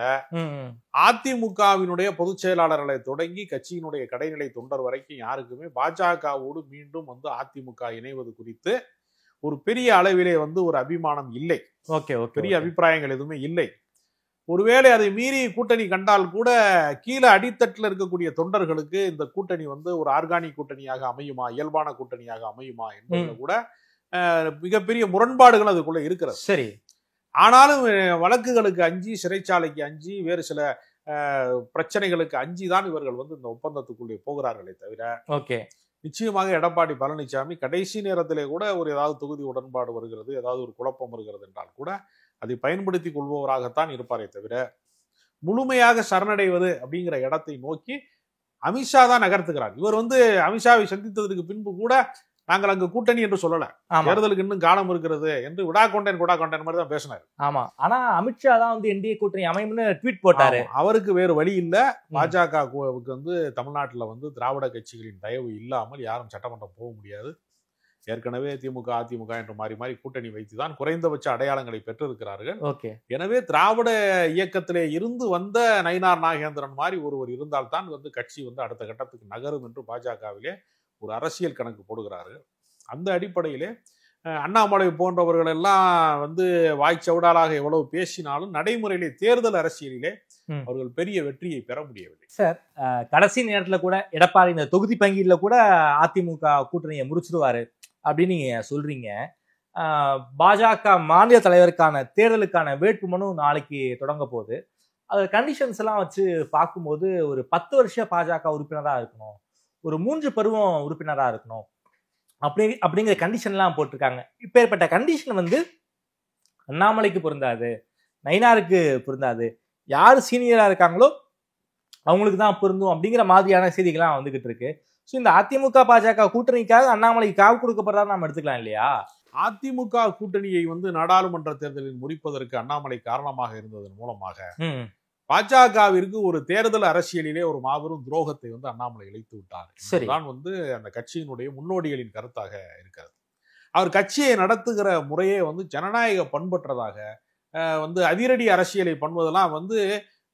அதிமுகவினுடைய பொதுச் செயலாளர்களை தொடங்கி கட்சியினுடைய கடைநிலை தொண்டர் வரைக்கும் யாருக்குமே பாஜகவோடு மீண்டும் வந்து அதிமுக இணைவது குறித்து ஒரு பெரிய அளவிலே வந்து ஒரு அபிமானம் இல்லை. பெரிய அபிப்பிராயங்கள் எதுவுமே இல்லை. ஒருவேளை அதை மீறி கூட்டணி கண்டால் கூட கீழே அடித்தட்டில் இருக்கக்கூடிய தொண்டர்களுக்கு இந்த கூட்டணி வந்து ஒரு ஆர்கானிக் கூட்டணியாக அமையுமா, இயல்பான கூட்டணியாக அமையுமா என்பதுல கூட மிகப்பெரிய முரண்பாடுகள் அதுக்குள்ள இருக்கிறது. சரி, ஆனாலும் வழக்குகளுக்கு அஞ்சி, சிறைச்சாலைக்கு அஞ்சி, வேறு சில பிரச்சனைகளுக்கு அஞ்சி தான் இவர்கள் வந்து இந்த ஒப்பந்தத்துக்குள்ளே போகிறார்களே தவிர, ஓகே, நிச்சயமாக எடப்பாடி பழனிசாமி கடைசி நேரத்திலே கூட ஒரு ஏதாவது தொகுதி உடன்பாடு வருகிறது, ஏதாவது ஒரு குழப்பம் வருகிறது என்றால் கூட அதை பயன்படுத்தி கொள்பவராகத்தான் இருப்பாரே தவிர, முழுமையாக சரணடைவது அப்படிங்கிற இடத்தை நோக்கி அமித்ஷா தான் நகர்த்துகிறார். இவர் வந்து அமித்ஷாவை சந்தித்ததற்கு பின்பு கூட நாங்கள் அங்கு கூட்டணி என்று சொல்லல, தேர்தலுக்கு இன்னும் காலம் இருக்கிறது என்று விடா கொண்டேன் மாதிரி தான் பேசினார். ஆமா, ஆனா அமித்ஷா தான் வந்து என்டிஏ கூட்டணி அமையும்னு ட்வீட் போட்டாரு. அவருக்கு வேறு வழி இல்ல. பாஜகவுக்கு வந்து தமிழ்நாட்டில் வந்து திராவிட கட்சிகளின் தயவு இல்லாமல் யாரும் சட்டமன்றம் போக முடியாது. ஏற்கனவே திமுக, அதிமுக என்று மாறி மாறி கூட்டணி வைத்துதான் குறைந்தபட்ச அடையாளங்களை பெற்றிருக்கிறார்கள். எனவே திராவிட இயக்கத்திலே இருந்து வந்த நயினார் நாகேந்திரன் மாதிரி ஒருவர் இருந்தால் தான் வந்து கட்சி வந்து அடுத்த கட்டத்துக்கு நகரும் என்று பாஜகவிலே ஒரு அரசியல் கணக்கு போடுகிறார்கள். அந்த அடிப்படையிலே அண்ணாமலை போன்றவர்கள் எல்லாம் வந்து வாய்ச்சவுடாலாக எவ்வளவு பேசினாலும் நடைமுறையிலே தேர்தல் அரசியலிலே அவர்கள் பெரிய வெற்றியை பெற முடியவில்லை. சார், கடைசி நேரத்துல கூட எடப்பாடி இந்த தொகுதி பங்கீடுல கூட அதிமுக கூட்டணியை முடிச்சிருவாரு அப்படின்னு நீங்க சொல்றீங்க. பாஜக மாநில தலைவருக்கான தேர்தலுக்கான வேட்புமனு நாளைக்கு தொடங்க போகுது. அது கண்டிஷன்ஸ் எல்லாம் வச்சு பார்க்கும்போது ஒரு 10 வருஷ பாஜக உறுப்பினராக இருக்கணும், ஒரு 3 பருவம் உறுப்பினராக இருக்கணும் அப்படிங்கிற கண்டிஷன்லாம் போட்டிருக்காங்க. இப்பேற்பட்ட கண்டிஷன் வந்து அண்ணாமலைக்கு பொருந்தாது, நயினாருக்கு பொருந்தாது, யார் சீனியரா இருக்காங்களோ அவங்களுக்கு தான் பொருந்தும் அப்படிங்கிற மாதிரியான செய்திகள்லாம் வந்துகிட்டு இருக்கு. ஸோ இந்த அதிமுக பாஜக கூட்டணிக்காக அண்ணாமலைக்கு காவு கொடுக்கப்படுறதா நம்ம எடுத்துக்கலாம் இல்லையா? அதிமுக கூட்டணியை வந்து நாடாளுமன்ற தேர்தலில் முடிப்பதற்கு அண்ணாமலை காரணமாக இருந்ததன் மூலமாக பாஜகவிற்கு ஒரு தேர்தல் அரசியலிலே ஒரு மாபெரும் துரோகத்தை வந்து அண்ணாமலை இழைத்து விட்டார். இதுதான் வந்து அந்த கட்சியினுடைய முன்னோடிகளின் கருத்தாக இருக்கிறது. அவர் கட்சியை நடத்துகிற முறையே வந்து ஜனநாயக பண்பற்றதாக வந்து அதிரடி அரசியலை பண்ணுவதெல்லாம் வந்து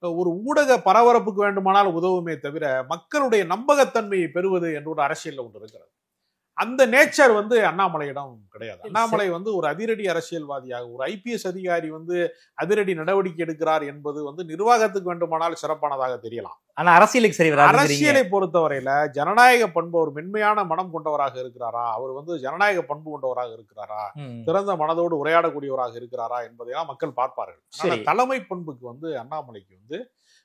ஒரு ஊடக பரபரப்புக்கு வேண்டுமானால் உதவுமே தவிர மக்களுடைய நம்பகத்தன்மையை பெறுவது என்ற ஒரு அரசியல் ஒன்று இருக்கிறது. அந்த நேச்சர் வந்து அண்ணாமலையிடம் கிடையாது. அண்ணாமலை வந்து ஒரு அதிரடி அரசியல்வாதியாக, ஒரு ஐபிஎஸ் அதிகாரி வந்து அதிரடி நடவடிக்கை எடுக்கிறார் என்பது வந்து நிர்வாகத்துக்கு வேண்டுமானால் சிறப்பானதாக தெரியலாம். ஆனா அரசியலுக்கு சரி, அரசியலை பொறுத்தவரையில ஜனநாயக பண்பு, ஒரு மென்மையான மனம் கொண்டவராக இருக்கிறாரா, அவர் வந்து ஜனநாயக பண்பு கொண்டவராக இருக்கிறாரா, திறந்த மனதோடு உரையாடக்கூடியவராக இருக்கிறாரா என்பதையெல்லாம் மக்கள் பார்ப்பார்கள். தலைமை பண்புக்கு வந்து அண்ணாமலைக்கு வந்து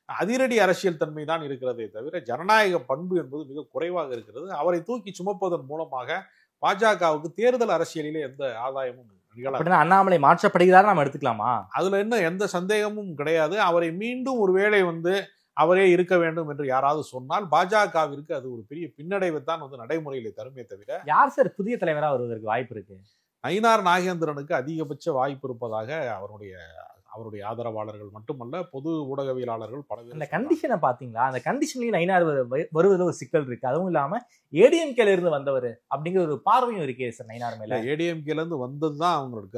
அதிரடி அரசியல் தன்மை தான் இருக்கிறதே தவிர ஜனநாயக பண்பு என்பது மிக குறைவாக இருக்கிறது. அவரை தூக்கி சுமப்பதன் மூலமாக பாஜகவுக்கு தேர்தல் அரசியலிலே எந்த ஆதாயமும் நிகழாது. அண்ணாமலை மாற்றப்படுகிறார் நம்ம எடுத்துக்கலாமா? அதுல என்ன எந்த சந்தேகமும் கிடையாது. அவரை மீண்டும் ஒருவேளை வந்து அவரே இருக்க வேண்டும் என்று யாராவது சொன்னால் பாஜகவிற்கு அது ஒரு பெரிய பின்னடைவை தான் வந்து நடைமுறையிலே தருமே தவிர. யார் சார் புதிய தலைவரா வருவதற்கு வாய்ப்பு இருக்கு? நயினார் நாகேந்திரனுக்கு அதிகபட்ச வாய்ப்பு இருப்பதாக அவருடைய ஆதரவாளர்கள் மட்டுமல்ல, பொது ஊடகவியலாளர்கள் பல பேர். அந்த கண்டிஷனை பாத்தீங்களா? அந்த கண்டிஷன்லயும் நயினார் வருவதில் ஒரு சிக்கல் இருக்கு. அதுவும் இல்லாம ஏடிஎம்கேல இருந்து வந்தவர் அப்படிங்கிற ஒரு பார்வையும் இருக்கே சார் நயினார் மேல. ஏடிஎம்கேல இருந்து வந்ததுதான்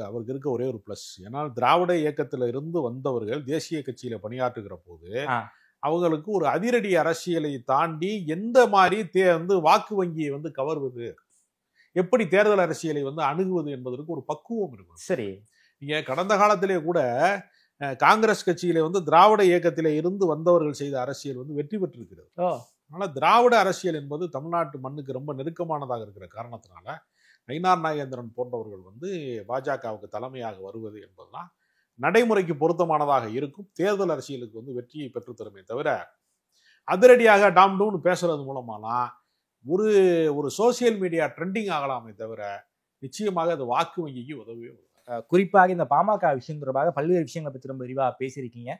அவருக்கு இருக்க ஒரே ஒரு பிளஸ். ஏன்னால் திராவிட இயக்கத்தில இருந்து வந்தவர்கள் தேசிய கட்சியில பணியாற்றுகிற போது அவங்களுக்கு ஒரு அதிரடி அரசியலை தாண்டி எந்த மாதிரி வந்து வாக்கு வங்கியை வந்து கவர்வது, எப்படி தேர்தல் அரசியலை வந்து அணுகுவது என்பதற்கு ஒரு பக்குவம் இருக்கும். சரி, நீங்க கடந்த காலத்திலே கூட காங்கிரஸ் கட்சியில வந்து திராவிட இயக்கத்திலே இருந்து வந்தவர்கள் செய்த அரசியல் வந்து வெற்றி பெற்றிருக்கிறது. அதனால திராவிட அரசியல் என்பது தமிழ்நாட்டு மண்ணுக்கு ரொம்ப நெருக்கமானதாக இருக்கிற காரணத்தினால நயினார் நாகேந்திரன் போன்றவர்கள் வந்து பாஜகவுக்கு தலைமையாக வருவது என்பதுதான் நடைமுறைக்கு பொருத்தமானதாக இருக்கும். தேர்தல் அரசியலுக்கு வந்து வெற்றியை பெற்றுத்தருமே தவிர அதிரடியாக டாம் டவுன் பேசுறது மூலமாலாம் ஒரு சோசியல் மீடியா ட்ரெண்டிங் ஆகலாமே தவிர நிச்சயமாக அது வாக்கு வங்கிக்கு உதவியே. குறிப்பாக இந்த பாமக விஷயம் தொடர்பாக பல்வேறு விஷயங்களை பற்றி ரொம்ப விரிவாக பேசியிருக்கீங்க.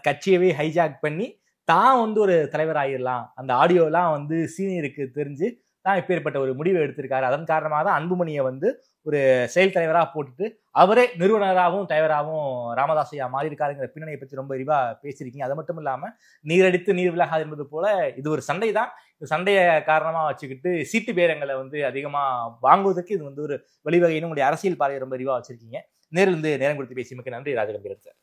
கட்சியவே ஹைஜாக் பண்ணி தான் வந்து ஒரு தலைவர் ஆகிடலாம், அந்த ஆடியோலாம் வந்து சீனியருக்கு தெரிஞ்சு தான் இப்பேற்பட்ட ஒரு முடிவை எடுத்திருக்காரு. அதன் காரணமாக தான் அன்புமணியை வந்து ஒரு செயல் தலைவராக போட்டுட்டு அவரே நிறுவனராகவும் தலைவராகவும் ராமதாசையா மாறி இருக்காருங்கிற பின்னணியை பற்றி ரொம்ப விரிவாக பேசியிருக்கீங்க. அது மட்டும் இல்லாமல் நீரடித்து நீர் விலகாது என்பது போல இது ஒரு சண்டை தான். இந்த சண்டையை காரணமாக வச்சுக்கிட்டு சீட்டு பேரங்களை வந்து அதிகமாக வாங்குவதற்கு இது வந்து ஒரு வழிவகைன்னு உங்களுடைய அரசியல் பார்வையை ரொம்ப விரிவாக வச்சிருக்கீங்க. நேரில் இருந்து நேரம் கொடுத்து பேசியமைக்கு நன்றி ராஜகம்பீரன் சார்.